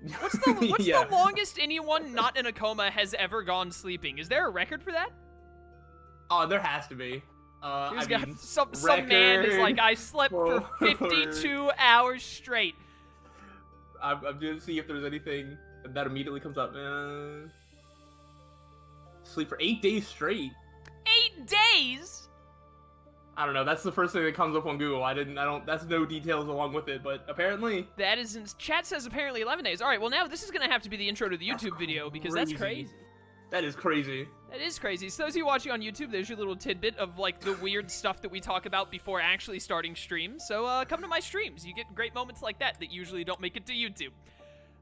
What's the Yeah. longest anyone not in a coma has ever gone sleeping? Is there a record for that? Oh, there has to be. There's I got mean, some man is like, I slept for record 52 hours straight. I'm going to see if there's anything that immediately comes up. Sleep for 8 days straight. 8 days? I don't know. That's the first thing that comes up on Google. That's no details along with it, but apparently. That is, chat says apparently 11 days. All right, well now this is going to have to be the intro to the YouTube video because that's crazy. That is crazy. That is crazy. So those of you watching on YouTube, there's your little tidbit of like the weird stuff that we talk about before actually starting streams. So come to my streams. You get great moments like that usually don't make it to YouTube.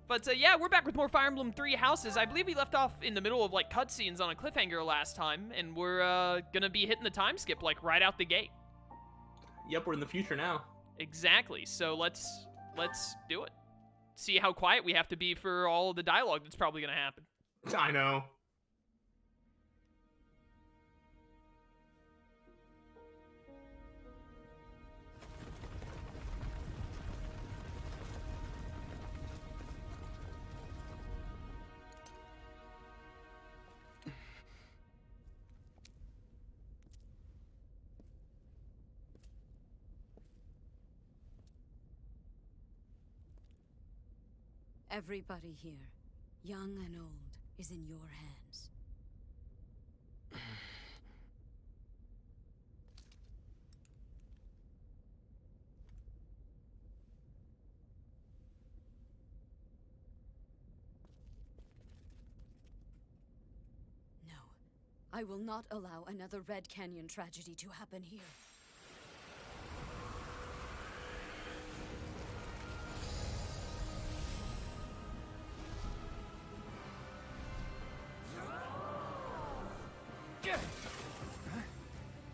But yeah, we're back with more Fire Emblem 3 Houses. I believe we left off in the middle of like cutscenes on a cliffhanger last time, and we're gonna be hitting the time skip like right out the gate. Yep, we're in the future now. Exactly. So let's do it. See how quiet we have to be for all of the dialogue that's probably gonna happen. I know. Everybody here, young and old, is in your hands. No, I will not allow another Red Canyon tragedy to happen here.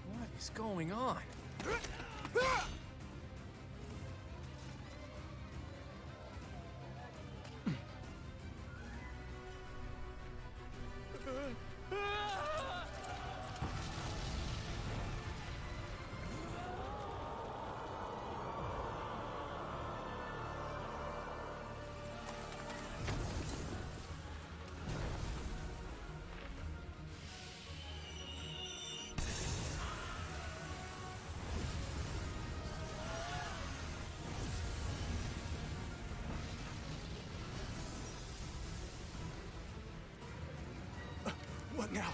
What is going on? What now?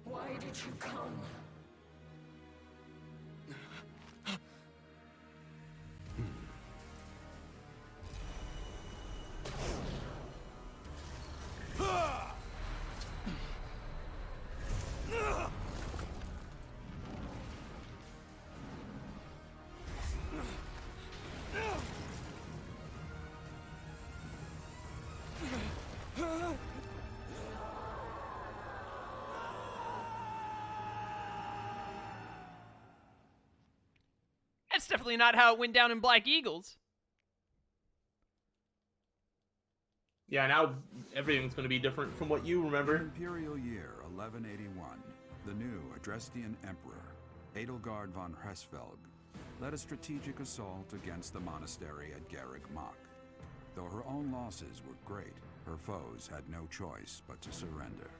Why did you come? That's definitely not how it went down in Black Eagles. Yeah, now everything's going to be different from what you remember. Imperial year 1181, the new Adrestian Emperor, Edelgard von Hresvelg, led a strategic assault against the monastery at Garreg Mach. Though her own losses were great, her foes had no choice but to surrender.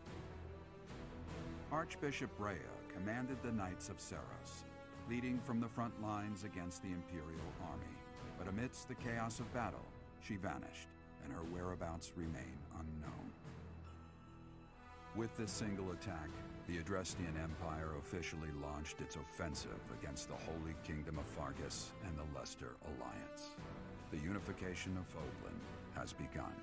Archbishop Rhea commanded the Knights of Seros, leading from the front lines against the Imperial army. But amidst the chaos of battle, she vanished, and her whereabouts remain unknown. With this single attack, the Adrestian Empire officially launched its offensive against the Holy Kingdom of Fargus and the Leicester Alliance. The unification of Fódlan has begun.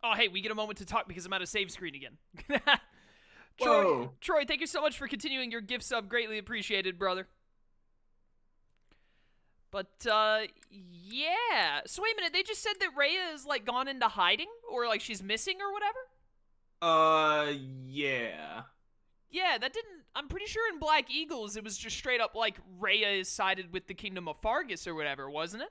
Oh, hey, we get a moment to talk because I'm out of save screen again. Whoa. Troy, thank you so much for continuing your gift sub. Greatly appreciated, brother. But, yeah. So wait a minute, they just said that Rhea is, like, gone into hiding? Or, like, she's missing or whatever? Yeah. Yeah, that didn't... I'm pretty sure in Black Eagles it was just straight up, like, Rhea is sided with the Kingdom of Fargus or whatever, wasn't it?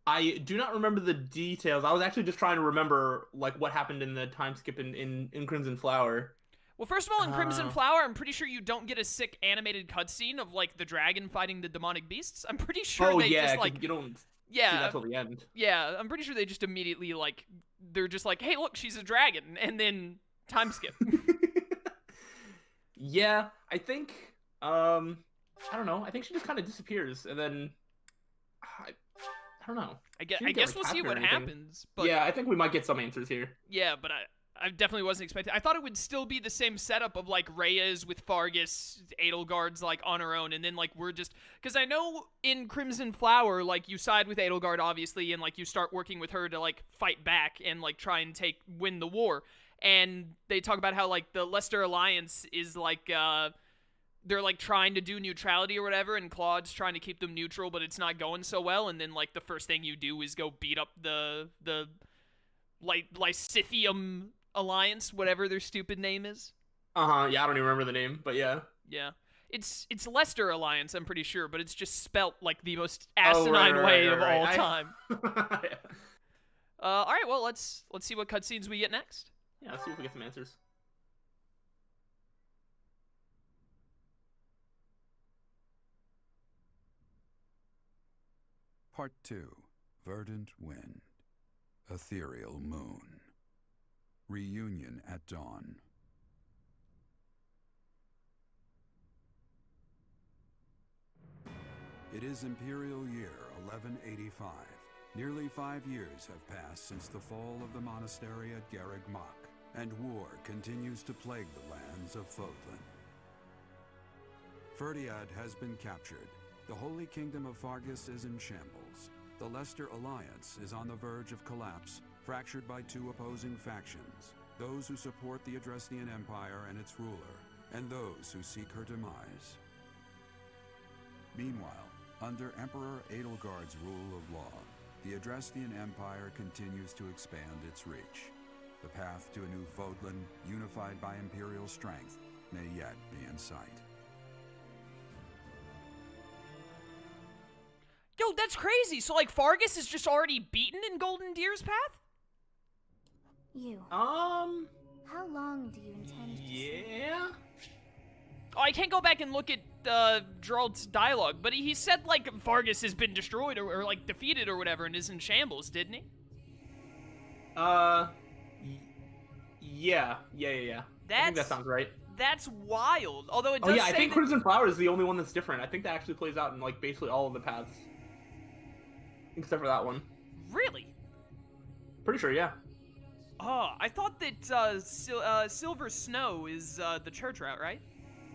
I do not remember the details. I was actually just trying to remember, like, what happened in the time skip in Crimson Flower. Well, first of all, in Crimson Flower, I'm pretty sure you don't get a sick animated cutscene of, like, the dragon fighting the demonic beasts. I'm pretty sure they just, like... you don't see yeah, that till the end. Yeah, I'm pretty sure they just immediately, like, they're just like, hey, look, she's a dragon, and then time skip. Yeah, I think, I don't know. I think she just kind of disappears, and then... I don't know. I guess we'll see what happens. But yeah, I think we might get some answers here. Yeah, but I definitely wasn't expecting. I thought it would still be the same setup of like Rhea's with Fargus, Edelgard's like on her own, and then like we're just because I know in Crimson Flower like you side with Edelgard obviously, and like you start working with her to like fight back and like try and win the war. And they talk about how like the Leicester Alliance is like they're, like, trying to do neutrality or whatever, and Claude's trying to keep them neutral, but it's not going so well, and then, like, the first thing you do is go beat up the Lysithium Alliance, whatever their stupid name is. Uh-huh, yeah, I don't even remember the name, but yeah. Yeah. It's Leicester Alliance, I'm pretty sure, but it's just spelt, like, the most asinine way of all time. Yeah. Alright, well, let's see what cutscenes we get next. Yeah, let's see if we get some answers. Part 2. Verdant Wind. Ethereal Moon. Reunion at Dawn. It is Imperial Year 1185. Nearly 5 years have passed since the fall of the monastery at Garreg Mach, and war continues to plague the lands of Fódlan. Ferdiad has been captured. The Holy Kingdom of Fargus is in shambles. The Leicester Alliance is on the verge of collapse, fractured by two opposing factions, those who support the Adrestian Empire and its ruler, and those who seek her demise. Meanwhile, under Emperor Edelgard's rule of law, the Adrestian Empire continues to expand its reach. The path to a new Fódlan, unified by Imperial strength, may yet be in sight. Yo, that's crazy. So, like, Fargus is just already beaten in Golden Deer's path? You. How long do you intend to yeah? Oh, I can't go back and look at Gerald's dialogue, but he said, like, Fargus has been destroyed or, like, defeated or whatever and is in shambles, didn't he? Yeah. I think that sounds right. That's wild. Although it does say I think Crimson Flower is the only one that's different. I think that actually plays out in, like, basically all of the paths. Except for that one. Really? Pretty sure, yeah. Oh, I thought that Silver Snow is the church route, right?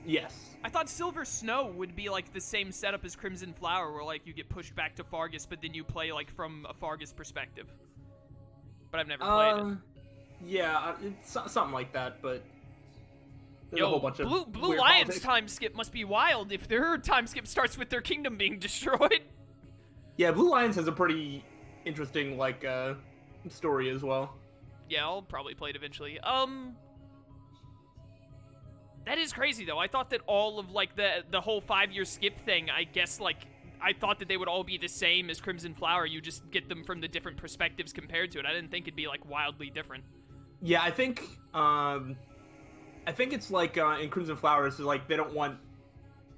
Yes. I thought Silver Snow would be, like, the same setup as Crimson Flower, where, like, you get pushed back to Fargus, but then you play, like, from a Fargus perspective. But I've never played it. Yeah, it's something like that, but... There's Yo, a whole bunch of Blue Lion's time skip must be wild if their time skip starts with their kingdom being destroyed. Yeah, Blue Lions has a pretty interesting, like, story as well. Yeah, I'll probably play it eventually. That is crazy, though. I thought that all of, like, the whole 5-year skip thing, I guess, like, I thought that they would all be the same as Crimson Flower. You just get them from the different perspectives compared to it. I didn't think it'd be, like, wildly different. Yeah, I think it's, like, in Crimson Flower, it's like, they don't want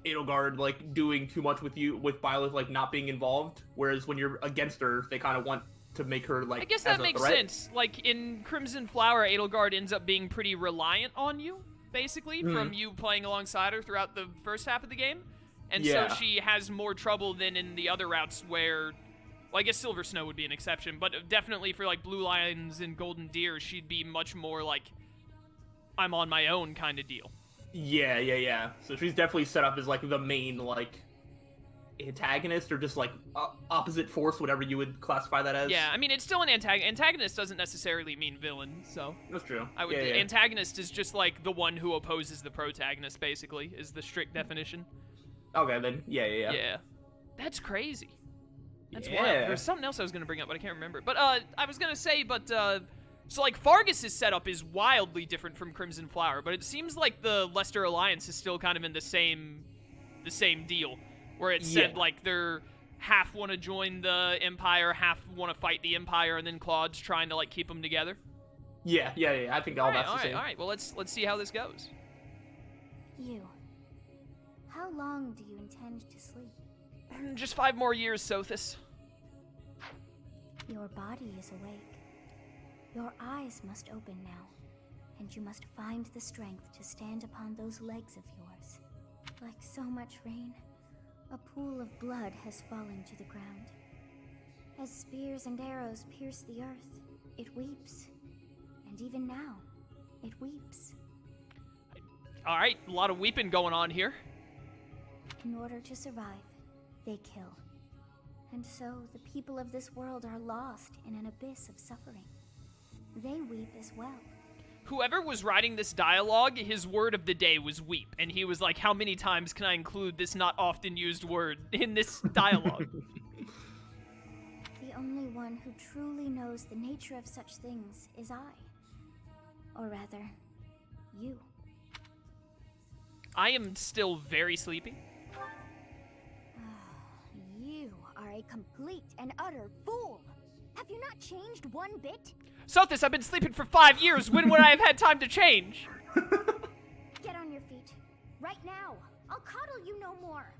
Edelgard, like, doing too much with Byleth, like, not being involved. Whereas when you're against her, they kind of want to make her, like, I guess that makes sense. Like, in Crimson Flower, Edelgard ends up being pretty reliant on you, basically, from you playing alongside her throughout the first half of the game. And so she has more trouble than in the other routes where... Well, I guess Silver Snow would be an exception, but definitely for, like, Blue Lions and Golden Deer, she'd be much more, like, I'm on my own kind of deal. Yeah. So she's definitely set up as like the main like antagonist or just like opposite force, whatever you would classify that as. Yeah, I mean, it's still an antagonist doesn't necessarily mean villain, so That's true. I would Yeah. antagonist is just like the one who opposes the protagonist, basically, is the strict definition. Okay, then yeah. Yeah. That's crazy. That's Yeah. wild. There's something else I was gonna bring up, but I can't remember. But I was gonna say, so like Fargus's setup is wildly different from Crimson Flower, but it seems like the Leicester Alliance is still kind of in the same deal, where it said like they're half want to join the Empire, half want to fight the Empire, and then Claude's trying to like keep them together. Yeah. I think all that's the same. All right. Well, let's see how this goes. You. How long do you intend to sleep? Just 5 more years, Sothis. Your body is awake. Your eyes must open now, and you must find the strength to stand upon those legs of yours. Like so much rain, a pool of blood has fallen to the ground. As spears and arrows pierce the earth, it weeps. And even now, it weeps. All right, a lot of weeping going on here. In order to survive, they kill. And so the people of this world are lost in an abyss of suffering. They weep as well. Whoever was writing this dialogue, his word of the day was weep, and he was like, how many times can I include this not often used word in this dialogue? The only one who truly knows the nature of such things is I. Or rather, you. I am still very sleepy. You are a complete and utter fool! Have you not changed one bit? Sothis, I've been sleeping for 5 years. When would I have had time to change? Get on your feet. Right now. I'll coddle you no more.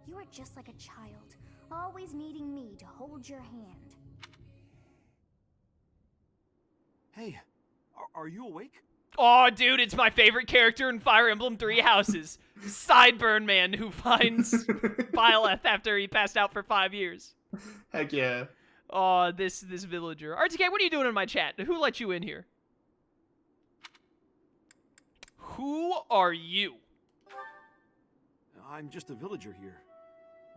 You are just like a child, always needing me to hold your hand. Hey, are you awake? Oh, dude, it's my favorite character in Fire Emblem 3 Houses. Sideburn Man who finds Byleth after he passed out for 5 years. Heck yeah. Oh, this villager. RTK, what are you doing in my chat? Who let you in here? Who are you? I'm just a villager here.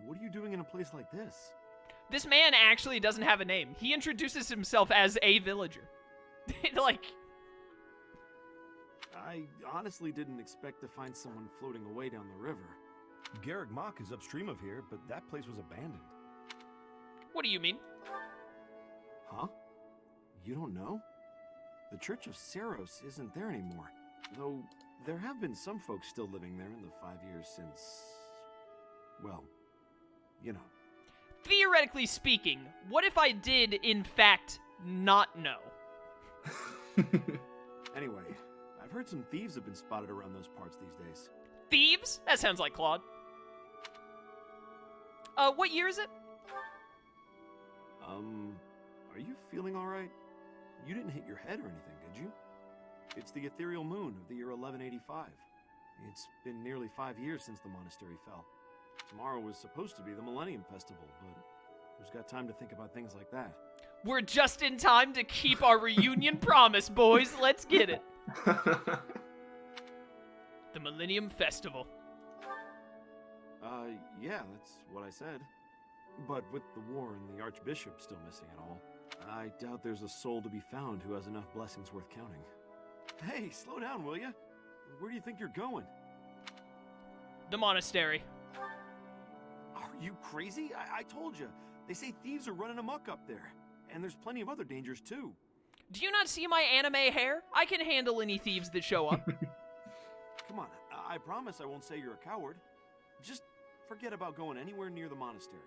What are you doing in a place like this? This man actually doesn't have a name. He introduces himself as a villager. Like... I honestly didn't expect to find someone floating away down the river. Garreg Mach is upstream of here, but that place was abandoned. What do you mean? Huh? You don't know? The Church of Seros isn't there anymore. Though, there have been some folks still living there in the 5 years since... well, you know. Theoretically speaking, what if I did, in fact, not know? Anyway, I've heard some thieves have been spotted around those parts these days. Thieves? That sounds like Claude. What year is it? Are you feeling alright? You didn't hit your head or anything, did you? It's the ethereal moon of the year 1185. It's been nearly 5 years since the monastery fell. Tomorrow was supposed to be the Millennium Festival, but who's got time to think about things like that? We're just in time to keep our reunion promise, boys. Let's get it. The Millennium Festival. Yeah, that's what I said. But with the war and the Archbishop still missing it all, I doubt there's a soul to be found who has enough blessings worth counting. Hey, slow down, will ya? Where do you think you're going? The monastery. Are you crazy? I told you. They say thieves are running amok up there. And there's plenty of other dangers, too. Do you not see my anime hair? I can handle any thieves that show up. Come on, I promise I won't say you're a coward. Just forget about going anywhere near the monastery.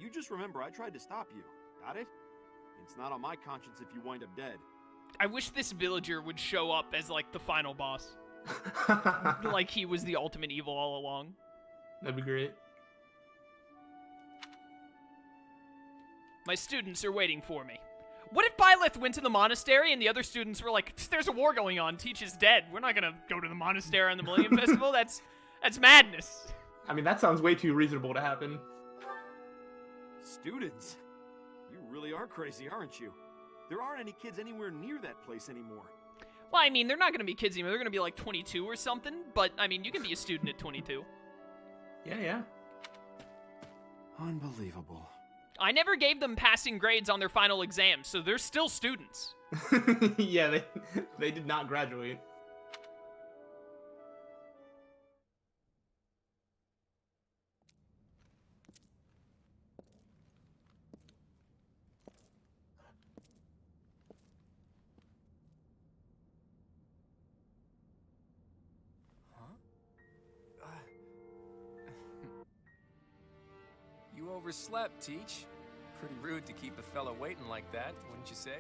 You just remember I tried to stop you. Got it? It's not on my conscience if you wind up dead. I wish this villager would show up as, like, the final boss. Like he was the ultimate evil all along. That'd be great. My students are waiting for me. What if Byleth went to the monastery and the other students were like, there's a war going on, Teach is dead. We're not gonna go to the monastery on the Millennium Festival. That's madness. I mean, that sounds way too reasonable to happen. Students? You really are crazy, aren't you? There aren't any kids anywhere near that place anymore. Well, I mean, they're not going to be kids anymore. They're going to be like 22 or something. But, I mean, you can be a student at 22. Yeah. Unbelievable. I never gave them passing grades on their final exams, so they're still students. Yeah, they did not graduate. You overslept, Teach. Pretty rude to keep a fella waiting like that, wouldn't you say?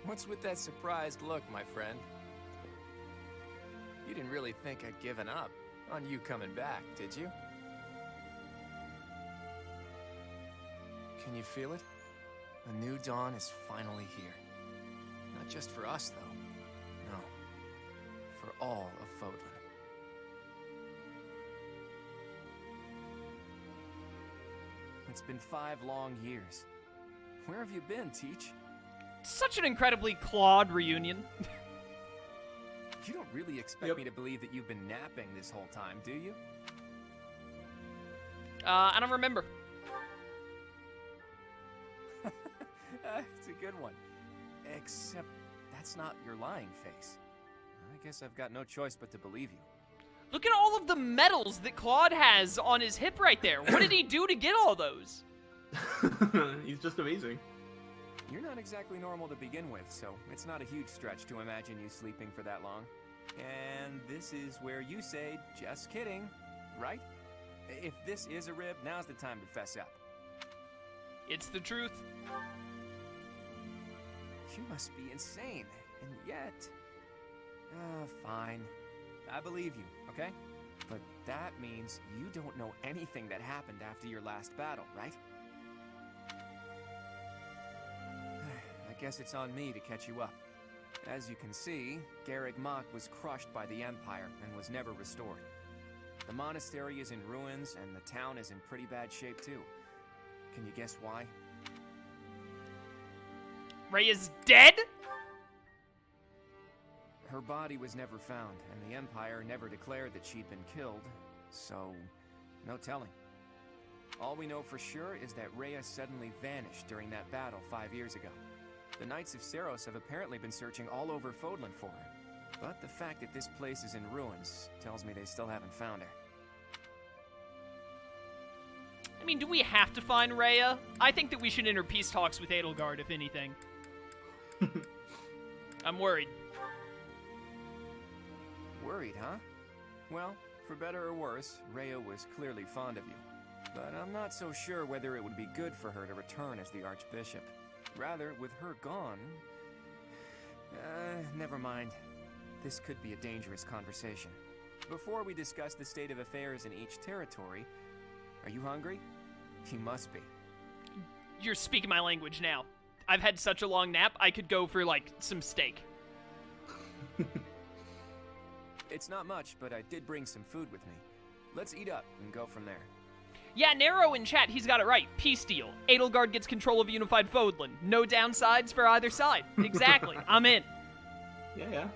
What's with that surprised look, my friend? You didn't really think I'd given up on you coming back, did you? Can you feel it? A new dawn is finally here. Not just for us, though. No. For all of Fódlan. It's been 5 long years. Where have you been, Teach? Such an incredibly Claude reunion. You don't really expect me to believe that you've been napping this whole time, do you? I don't remember. It's a good one. Except that's not your lying face. I guess I've got no choice but to believe you. Look at all of the medals that Claude has on his hip right there. What did he do to get all those? He's just amazing. You're not exactly normal to begin with, so it's not a huge stretch to imagine you sleeping for that long. And this is where you say, just kidding, right? If this is a rib, now's the time to fess up. It's the truth. You must be insane, and yet... fine. I believe you, okay? But that means you don't know anything that happened after your last battle, right? I guess it's on me to catch you up. As you can see, Garreg Mach was crushed by the Empire and was never restored. The monastery is in ruins, and the town is in pretty bad shape too. Can you guess why? Rey is dead? Her body was never found, and the Empire never declared that she'd been killed, so no telling. All we know for sure is that Rhea suddenly vanished during that battle 5 years ago. The Knights of Seiros have apparently been searching all over Fódlan for her, but the fact that this place is in ruins tells me they still haven't found her. I mean, do we have to find Rhea? I think that we should enter peace talks with Edelgard, if anything. I'm worried. Worried, huh? Well, for better or worse, Rhea was clearly fond of you. But I'm not so sure whether it would be good for her to return as the Archbishop. Rather, with her gone... never mind. This could be a dangerous conversation. Before we discuss the state of affairs in each territory, are you hungry? You must be. You're speaking my language now. I've had such a long nap, I could go for, like, some steak. It's not much, but I did bring some food with me. Let's eat up and go from there. Yeah, Nero in chat, he's got it right. Peace deal. Edelgard gets control of unified Fódlan. No downsides for either side. Exactly. I'm in. Yeah.